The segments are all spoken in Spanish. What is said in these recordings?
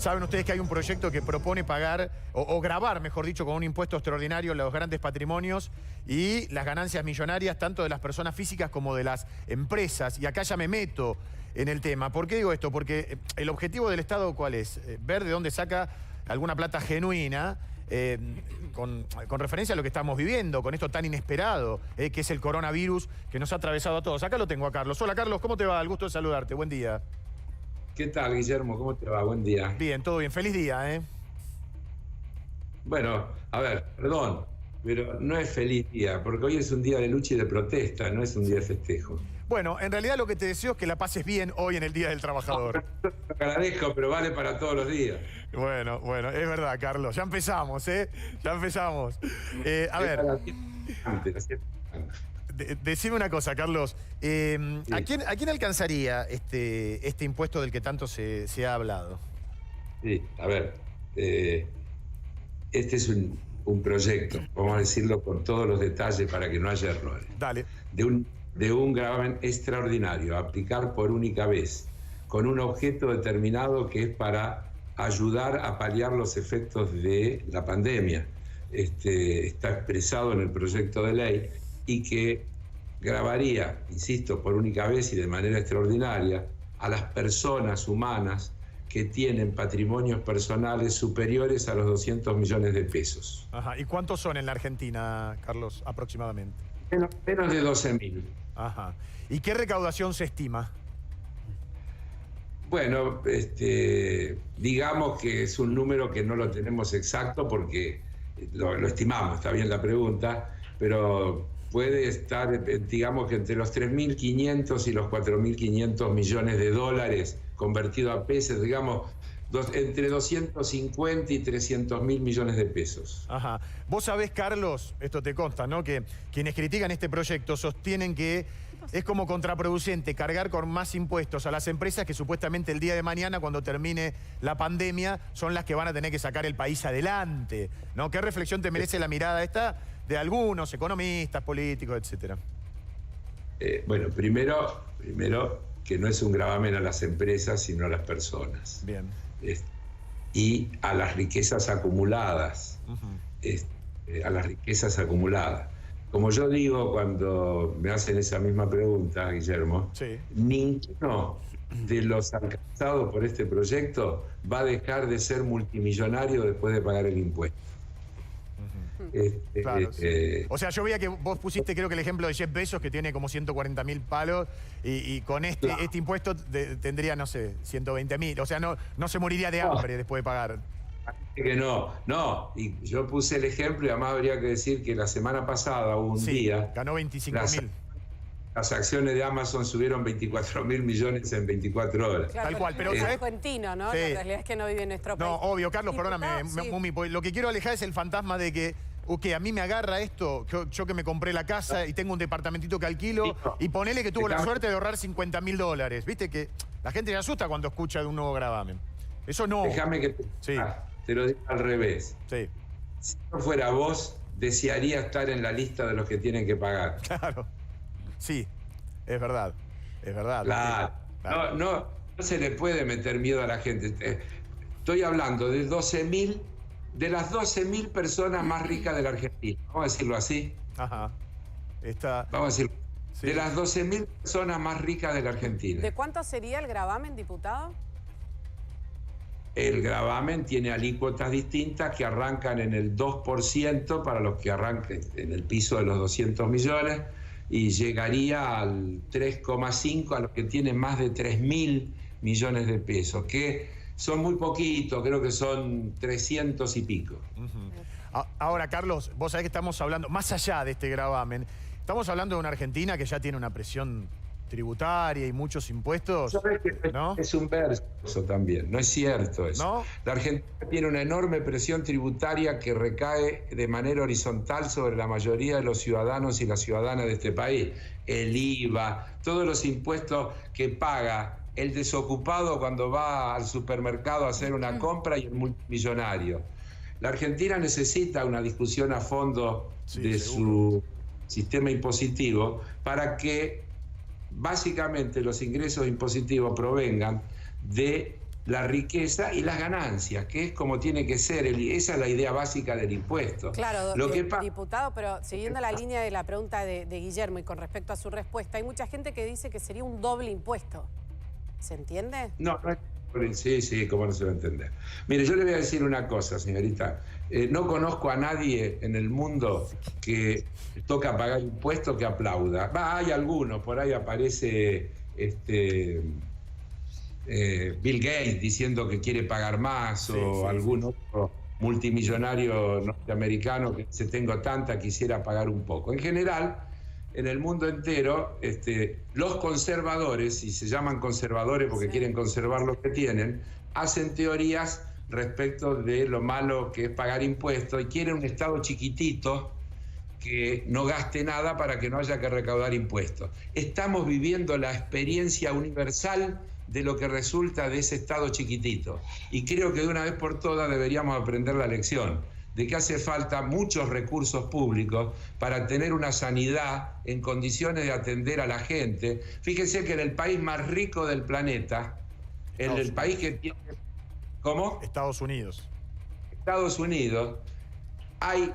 Saben ustedes que hay un proyecto que propone pagar, o gravar, mejor dicho, con un impuesto extraordinario los grandes patrimonios y las ganancias millonarias, tanto de las personas físicas como de las empresas. Y acá ya me meto en el tema. ¿Por qué digo esto? Porque el objetivo del Estado, ¿cuál es? Ver de dónde saca alguna plata genuina, con referencia a lo que estamos viviendo, con esto tan inesperado, que es el coronavirus que nos ha atravesado a todos. Acá lo tengo a Carlos. Hola, Carlos, ¿cómo te va? El gusto de saludarte. Buen día. ¿Qué tal, Guillermo? ¿Cómo te va? Buen día. Bien, todo bien. Feliz día, ¿eh? Bueno, a ver, perdón, pero no es feliz día, porque hoy es un día de lucha y de protesta, no es un día de festejo. Bueno, en realidad lo que te deseo es que la pases bien hoy en el Día del Trabajador. Te agradezco, pero vale para todos los días. Bueno, es verdad, Carlos. Ya empezamos, ¿eh? Ya empezamos. A ver, decime una cosa, Carlos. ¿A quién alcanzaría este impuesto del que tanto se ha hablado? Sí, a ver, este es un proyecto, vamos a decirlo con todos los detalles para que no haya errores. Dale. De un gravamen extraordinario, a aplicar por única vez, con un objeto determinado que es para ayudar a paliar los efectos de la pandemia. Está expresado en el proyecto de ley y que gravaría, insisto, por única vez y de manera extraordinaria, a las personas humanas que tienen patrimonios personales superiores a los 200 millones de pesos. Ajá. ¿Y cuántos son en la Argentina, Carlos, aproximadamente? Menos de 12.000. Ajá. ¿Y qué recaudación se estima? Bueno, digamos que es un número que no lo tenemos exacto porque lo estimamos, está bien la pregunta, pero puede estar, digamos que entre los 3.500 y los 4.500 millones de dólares convertido a pesos, digamos, entre 250 y 300.000 millones de pesos. Ajá. Vos sabés, Carlos, esto te consta, ¿no? Que quienes critican este proyecto sostienen que es como contraproducente cargar con más impuestos a las empresas que supuestamente el día de mañana, cuando termine la pandemia, son las que van a tener que sacar el país adelante, ¿no? ¿Qué reflexión te merece la mirada esta de algunos economistas, políticos, etcétera? Bueno, primero que no es un gravamen a las empresas, sino a las personas. Bien. Y a las riquezas acumuladas. A las riquezas acumuladas. Como yo digo cuando me hacen esa misma pregunta, Guillermo, sí, ninguno de los alcanzados por este proyecto va a dejar de ser multimillonario después de pagar el impuesto. Claro, sí. O sea, yo veía que vos pusiste, creo que el ejemplo de Jeff Bezos, que tiene como 140.000 palos, y con este impuesto tendría, no sé, 120.000. O sea, no se moriría de hambre después de pagar. Que no. Y yo puse el ejemplo y además habría que decir que la semana pasada hubo un día... ganó 25.000. Las acciones de Amazon subieron 24.000 millones en 24 horas. Claro, tal cual, pero es argentino, ¿no? Sí. La realidad es que no vive en nuestro país. No, obvio, Carlos, perdóname, Mumi, lo que quiero alejar es el fantasma de que, a mí me agarra esto, yo que me compré la casa y tengo un departamentito que alquilo, y ponele que tuvo la suerte de ahorrar 50.000 dólares. Viste que la gente se asusta cuando escucha de un nuevo gravamen. Eso no. Déjame que te lo diga al revés. Sí. Si no fuera vos, desearía estar en la lista de los que tienen que pagar. Claro. Sí, es verdad. Claro. No se le puede meter miedo a la gente. Estoy hablando de las 12.000 personas más ricas de la Argentina. Vamos a decirlo así. Ajá. Vamos a decirlo. Sí. De las 12.000 personas más ricas de la Argentina. ¿De cuánto sería el gravamen, diputado? El gravamen tiene alícuotas distintas que arrancan en el 2% para los que arranquen en el piso de los 200 millones y llegaría al 3,5% a los que tienen más de 3.000 millones de pesos, que son muy poquitos, creo que son 300 y pico. Ahora, Carlos, vos sabés que estamos hablando, más allá de este gravamen, estamos hablando de una Argentina que ya tiene una presión tributaria y muchos impuestos, ¿no? Es un verso eso también, no es cierto eso. ¿No? La Argentina tiene una enorme presión tributaria que recae de manera horizontal sobre la mayoría de los ciudadanos y las ciudadanas de este país. El IVA, todos los impuestos que paga el desocupado cuando va al supermercado a hacer una compra y el multimillonario. La Argentina necesita una discusión a fondo de su sistema impositivo para que básicamente los ingresos impositivos provengan de la riqueza y las ganancias, que es como tiene que ser. Esa es la idea básica del impuesto. Claro, Lo que diputado, pero siguiendo la línea de la pregunta de Guillermo y con respecto a su respuesta, hay mucha gente que dice que sería un doble impuesto. ¿Se entiende? No, sí, cómo no se va a entender. Mire, yo le voy a decir una cosa, señorita. No conozco a nadie en el mundo que toca pagar impuestos que aplauda. Hay algunos, por ahí aparece Bill Gates diciendo que quiere pagar más, o algún otro multimillonario norteamericano que dice tengo tanta, quisiera pagar un poco. En general, en el mundo entero, los conservadores, y se llaman conservadores porque quieren conservar lo que tienen, hacen teorías respecto de lo malo que es pagar impuestos y quieren un Estado chiquitito que no gaste nada para que no haya que recaudar impuestos. Estamos viviendo la experiencia universal de lo que resulta de ese Estado chiquitito. Y creo que de una vez por todas deberíamos aprender la lección de que hace falta muchos recursos públicos para tener una sanidad en condiciones de atender a la gente. Fíjense que en el país más rico del planeta, en el país que tiene... ¿Cómo? Estados Unidos. Estados Unidos, hay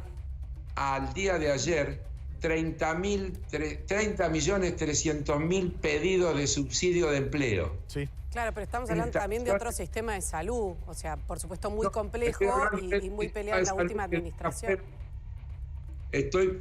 al día de ayer 30.300.000 pedidos de subsidio de empleo. Sí. Claro, pero estamos hablando también de otro sistema de salud, o sea, por supuesto muy complejo y muy peleado en la última administración.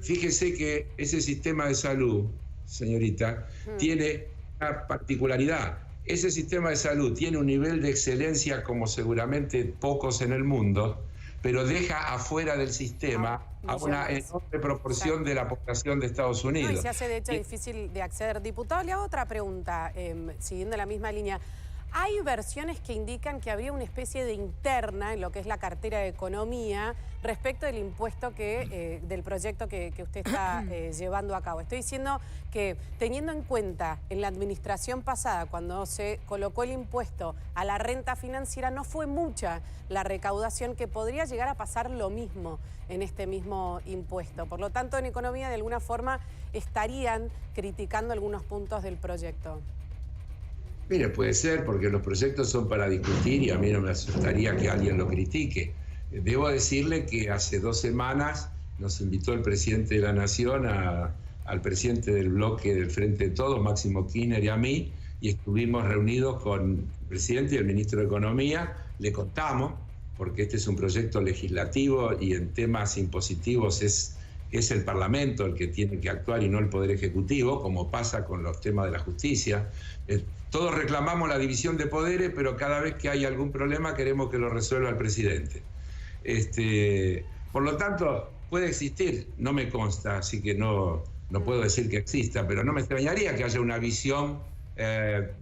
Fíjese que ese sistema de salud, señorita, tiene una particularidad. Ese sistema de salud tiene un nivel de excelencia como seguramente pocos en el mundo, pero deja afuera del sistema a una enorme proporción de la población de Estados Unidos. No, y se hace de hecho difícil de acceder. Diputado, le hago otra pregunta, siguiendo la misma línea. Hay versiones que indican que habría una especie de interna en lo que es la cartera de Economía respecto del impuesto del proyecto que usted está llevando a cabo. Estoy diciendo que teniendo en cuenta en la administración pasada, cuando se colocó el impuesto a la renta financiera, no fue mucha la recaudación, que podría llegar a pasar lo mismo en este mismo impuesto. Por lo tanto, en Economía de alguna forma estarían criticando algunos puntos del proyecto. Mire, puede ser, porque los proyectos son para discutir y a mí no me asustaría que alguien lo critique. Debo decirle que hace 2 semanas nos invitó el presidente de la Nación al presidente del bloque del Frente de Todos, Máximo Kirchner, y a mí, y estuvimos reunidos con el presidente y el ministro de Economía. Le contamos, porque este es un proyecto legislativo y en temas impositivos es el Parlamento el que tiene que actuar y no el Poder Ejecutivo, como pasa con los temas de la justicia. Todos reclamamos la división de poderes, pero cada vez que hay algún problema queremos que lo resuelva el presidente. Por lo tanto, puede existir, no me consta, así que no puedo decir que exista, pero no me extrañaría que haya una visión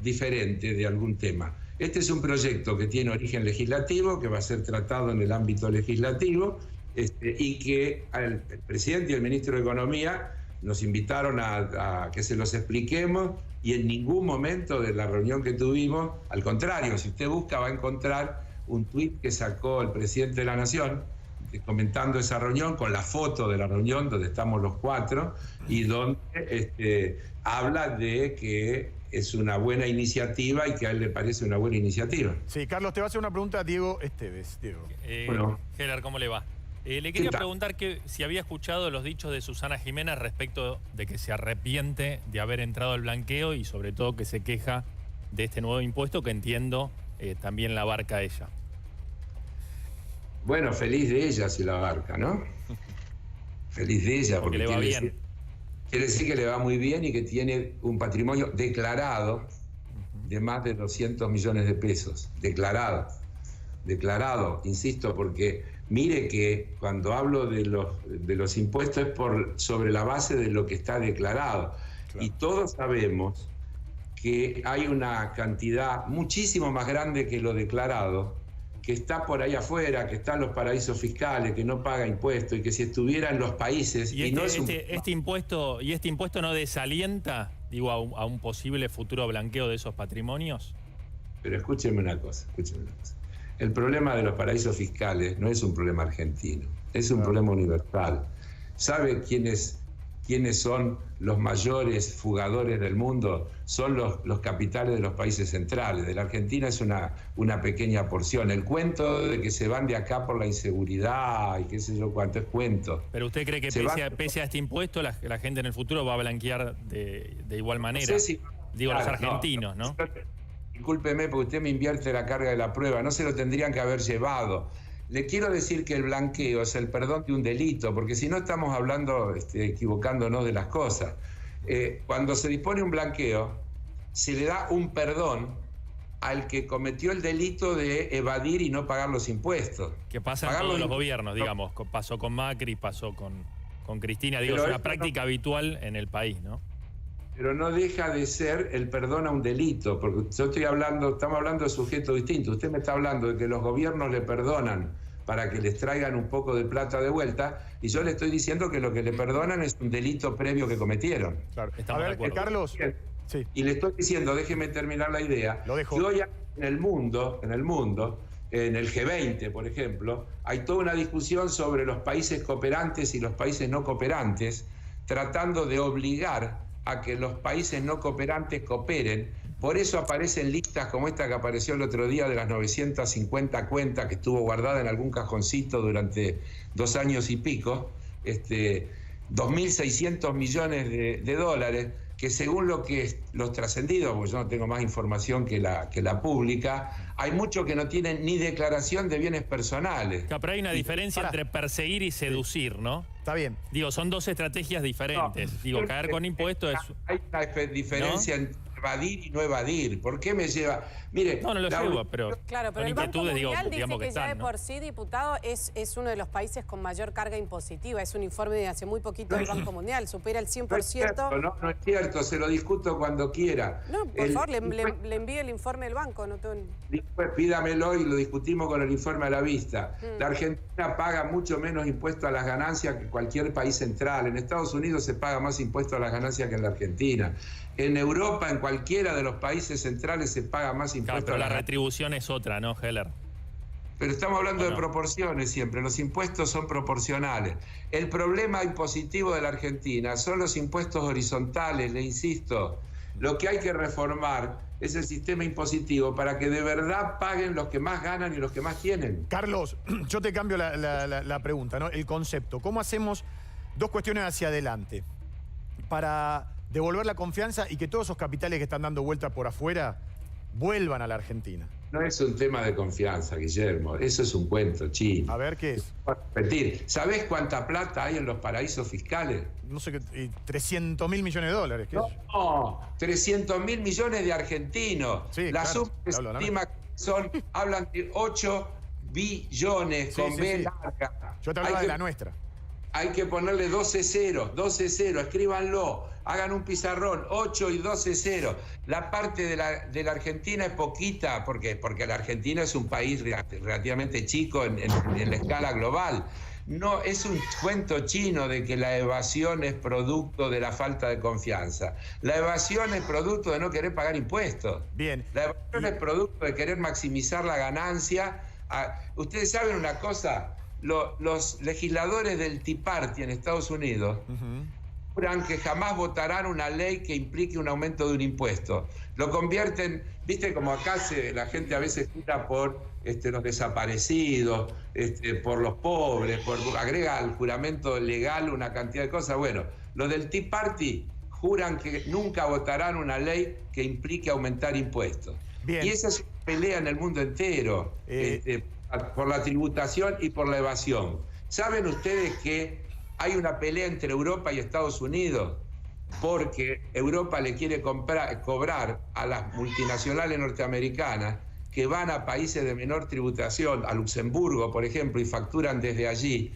diferente de algún tema. Este es un proyecto que tiene origen legislativo, que va a ser tratado en el ámbito legislativo, y que el presidente y el ministro de Economía nos invitaron a que se los expliquemos, y en ningún momento de la reunión que tuvimos, al contrario, si usted busca va a encontrar un tuit que sacó el presidente de la Nación comentando esa reunión, con la foto de la reunión donde estamos los 4 y donde habla de que es una buena iniciativa y que a él le parece una buena iniciativa. Sí, Carlos, te va a hacer una pregunta a Diego Esteves. Diego. Bueno. Gerard, ¿cómo le va? Le quería preguntar si había escuchado los dichos de Susana Jiménez respecto de que se arrepiente de haber entrado al blanqueo y sobre todo que se queja de este nuevo impuesto que entiendo también la abarca ella. Bueno, feliz de ella si la abarca, ¿no? Feliz de ella porque le va bien. Quiere decir que le va muy bien y que tiene un patrimonio declarado de más de 200 millones de pesos. Declarado, insisto, porque mire que cuando hablo de los impuestos es sobre la base de lo que está declarado. Claro. Y todos sabemos que hay una cantidad muchísimo más grande que lo declarado, que está por ahí afuera, que está en los paraísos fiscales, que no paga impuestos y que si estuviera en los países... ¿Y este impuesto no desalienta, digo, a un posible futuro blanqueo de esos patrimonios? Pero escúcheme una cosa. El problema de los paraísos fiscales no es un problema argentino, es un problema universal. ¿Sabe quiénes quiénes son los mayores fugadores del mundo, son los capitales de los países centrales. De la Argentina es una pequeña porción. El cuento de que se van de acá por la inseguridad y qué sé yo cuánto es cuento. ¿Pero usted cree que pese a este impuesto la gente en el futuro va a blanquear de igual manera? No sé si, digo, los argentinos, ¿no? Discúlpeme, porque usted me invierte la carga de la prueba. No se lo tendrían que haber llevado. Le quiero decir que el blanqueo es el perdón de un delito, porque si no estamos hablando, equivocándonos de las cosas. Cuando se dispone un blanqueo, se le da un perdón al que cometió el delito de evadir y no pagar los impuestos. Que pasa en todos los gobiernos, digamos. Pasó con Macri, pasó con Cristina. Digo, es una práctica habitual en el país, ¿no? Pero no deja de ser el perdón a un delito, porque estamos hablando de sujetos distintos. Usted me está hablando de que los gobiernos le perdonan para que les traigan un poco de plata de vuelta, y yo le estoy diciendo que lo que le perdonan es un delito previo que cometieron. Claro. A ver, Carlos. Sí. Y le estoy diciendo, déjeme terminar la idea, Lo dejo. que hoy en el mundo, en el G20, por ejemplo, hay toda una discusión sobre los países cooperantes y los países no cooperantes, tratando de obligar a que los países no cooperantes cooperen. Por eso aparecen listas como esta que apareció el otro día de las 950 cuentas que estuvo guardada en algún cajoncito durante 2 años y pico, 2.600 millones de dólares, que según los trascendidos, porque yo no tengo más información que la pública, hay muchos que no tienen ni declaración de bienes personales. Pero hay una diferencia entre perseguir y seducir, ¿no? Está bien. Digo, son 2 estrategias diferentes. Digo, caer con impuestos es... Hay una diferencia entre evadir y no evadir. ¿Por qué me lleva? Mire, no lo llevo, pero claro, pero son el Banco inquietudes, Mundial digamos dice que ya de ¿no? por sí, diputado, es uno de los países con mayor carga impositiva. Es un informe de hace muy poquito del Banco Mundial, supera el 100%. No es cierto, no es cierto, se lo discuto cuando quiera. No, por favor, le envíe el informe del banco. No tengo... Pídamelo y lo discutimos con el informe a la vista. La Argentina paga mucho menos impuestos a las ganancias que cualquier país central. En Estados Unidos se paga más impuestos a las ganancias que en la Argentina. En Europa, en cualquiera de los países centrales se paga más impuestos. Claro, pero la retribución es otra, ¿no, Heller? Pero estamos hablando de proporciones siempre. Los impuestos son proporcionales. El problema impositivo de la Argentina son los impuestos horizontales, le insisto. Lo que hay que reformar es el sistema impositivo para que de verdad paguen los que más ganan y los que más tienen. Carlos, yo te cambio la pregunta, ¿no? El concepto. ¿Cómo hacemos 2 cuestiones hacia adelante para devolver la confianza y que todos esos capitales que están dando vuelta por afuera vuelvan a la Argentina? No es un tema de confianza, Guillermo. Eso es un cuento chino. A ver, ¿qué es? Repetir. ¿Sabés cuánta plata hay en los paraísos fiscales? No sé, 300.000 millones de dólares. ¿Qué es? No, 300.000 millones de argentinos. Sí, la claro, suma que se estima que hablan de 8 billones con B larga. Yo te hablaba de la nuestra. Hay que ponerle 12 ceros, escríbanlo, hagan un pizarrón, 8 y 12 ceros. La parte de la Argentina es poquita, porque la Argentina es un país relativamente chico en la escala global. No, es un cuento chino de que la evasión es producto de la falta de confianza. La evasión es producto de no querer pagar impuestos. Bien. La evasión es producto de querer maximizar la ganancia. Ustedes saben una cosa, los legisladores del Tea Party en Estados Unidos juran que jamás votarán una ley que implique un aumento de un impuesto. Lo convierten, viste como acá la gente a veces jura por los desaparecidos, por los pobres, agrega al juramento legal una cantidad de cosas. Bueno, los del Tea Party juran que nunca votarán una ley que implique aumentar impuestos. Bien. Y esa es una pelea en el mundo entero, por la tributación y por la evasión. ¿Saben ustedes que hay una pelea entre Europa y Estados Unidos? Porque Europa le quiere cobrar a las multinacionales norteamericanas que van a países de menor tributación, a Luxemburgo, por ejemplo, y facturan desde allí.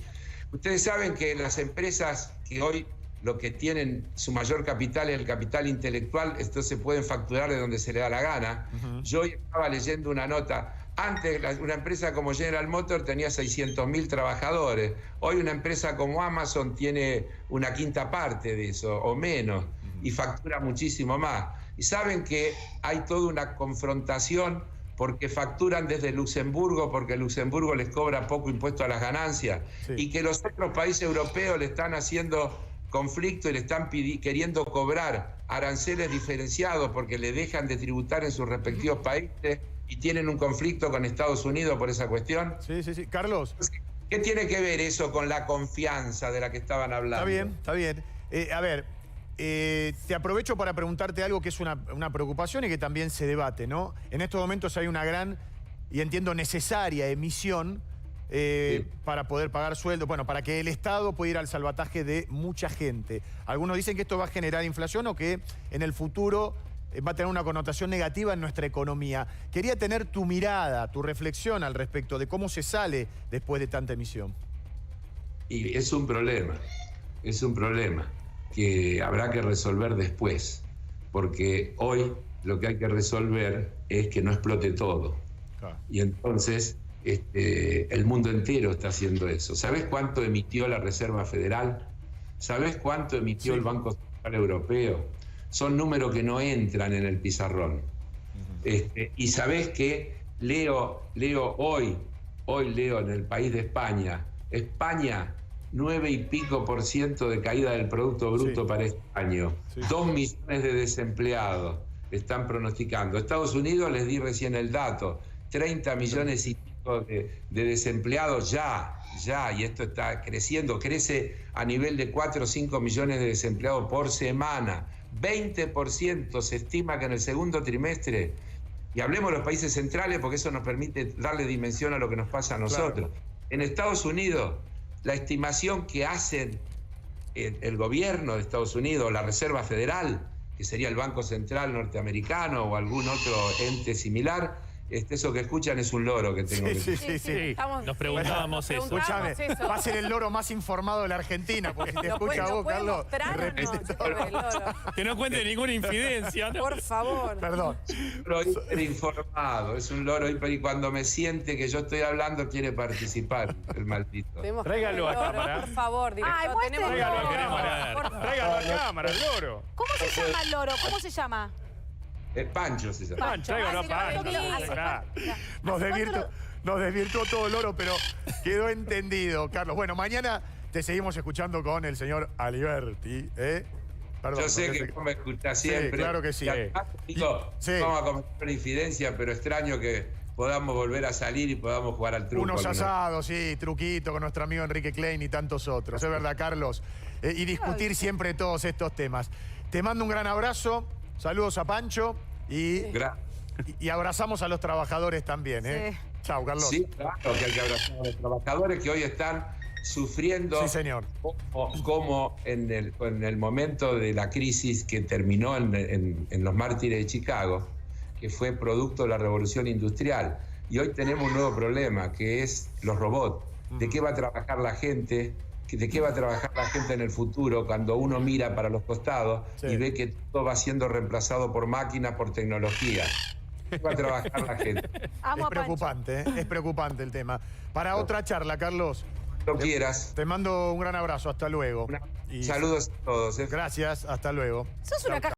Ustedes saben que las empresas que hoy lo que tienen su mayor capital es el capital intelectual, esto se pueden facturar de donde se le da la gana. Yo hoy estaba leyendo una nota. Antes una empresa como General Motors tenía 600.000 trabajadores. Hoy una empresa como Amazon tiene una quinta parte de eso o menos y factura muchísimo más. Y saben que hay toda una confrontación porque facturan desde Luxemburgo, porque Luxemburgo les cobra poco impuesto a las ganancias, y que los otros países europeos le están haciendo conflicto y le están queriendo cobrar aranceles diferenciados porque le dejan de tributar en sus respectivos países y tienen un conflicto con Estados Unidos por esa cuestión. Sí, sí, sí. Carlos. ¿Qué tiene que ver eso con la confianza de la que estaban hablando? Está bien, está bien. A ver, te aprovecho para preguntarte algo que es una preocupación y que también se debate, ¿no? En estos momentos hay una gran, y entiendo necesaria, emisión para poder pagar sueldos, bueno, para que el Estado pueda ir al salvataje de mucha gente. Algunos dicen que esto va a generar inflación o que en el futuro va a tener una connotación negativa en nuestra economía. Quería tener tu mirada, tu reflexión al respecto de cómo se sale después de tanta emisión. Y es un problema que habrá que resolver después, porque hoy lo que hay que resolver es que no explote todo. Claro. Y entonces el mundo entero está haciendo eso. ¿Sabés cuánto emitió la Reserva Federal? ¿Sabés cuánto emitió el Banco Central Europeo? Son números que no entran en el pizarrón. Y sabés que leo hoy leo en el país de España, 9 y pico % de caída del Producto Bruto para este año. 2 millones de desempleados están pronosticando. Estados Unidos, les di recién el dato, 30 millones y pico de desempleados ya, y esto está creciendo, crece a nivel de 4 o 5 millones de desempleados por semana. 20% se estima que en el segundo trimestre, y hablemos de los países centrales porque eso nos permite darle dimensión a lo que nos pasa a nosotros. Claro. En Estados Unidos, la estimación que hacen el gobierno de Estados Unidos, la Reserva Federal, que sería el Banco Central norteamericano o algún otro ente similar, eso que escuchan es un loro que tengo que decir. Sí. Nos preguntábamos eso. Escúchame, va a ser el loro más informado de la Argentina, porque si te escucha a vos, Carlos, que no cuente ninguna infidencia, ¿no? Por favor. Perdón. Un loro hiperinformado, es un loro y cuando me siente que yo estoy hablando quiere participar, el maldito. Tráigalo a cámara. Por favor, director. Tráigalo a cámara. Tráigalo a cámara, el loro. ¿Cómo se llama el loro? ¿Cómo se llama? Pancho se llama. Tráigalo a Pancho. Nos desvirtuó todo el oro, pero quedó entendido, Carlos. Bueno, mañana te seguimos escuchando con el señor Aliberti, Perdón, yo sé que vos me escuchás siempre. Sí, claro que sí. Vamos a cometer una infidencia, pero extraño que podamos volver a salir y podamos jugar al truco. Unos asados, sí, truquito con nuestro amigo Enrique Klein y tantos otros. Es verdad, Carlos. Y discutir siempre todos estos temas. Te mando un gran abrazo. Saludos a Pancho y abrazamos a los trabajadores también, Sí. Chau, Carlos. Sí, claro que hay que abrazar a los trabajadores que hoy están sufriendo. Sí, señor. Como en el momento de la crisis que terminó en los mártires de Chicago, que fue producto de la revolución industrial. Y hoy tenemos un nuevo problema, que es los robots. ¿De qué va a trabajar la gente? ¿De qué va a trabajar la gente en el futuro cuando uno mira para los costados y ve que todo va siendo reemplazado por máquinas, por tecnología? ¿De qué va a trabajar la gente? Es preocupante, es preocupante el tema. Para otra charla, Carlos. Lo quieras. Te mando un gran abrazo, hasta luego. Saludos a todos. Gracias, hasta luego. Sos una caja.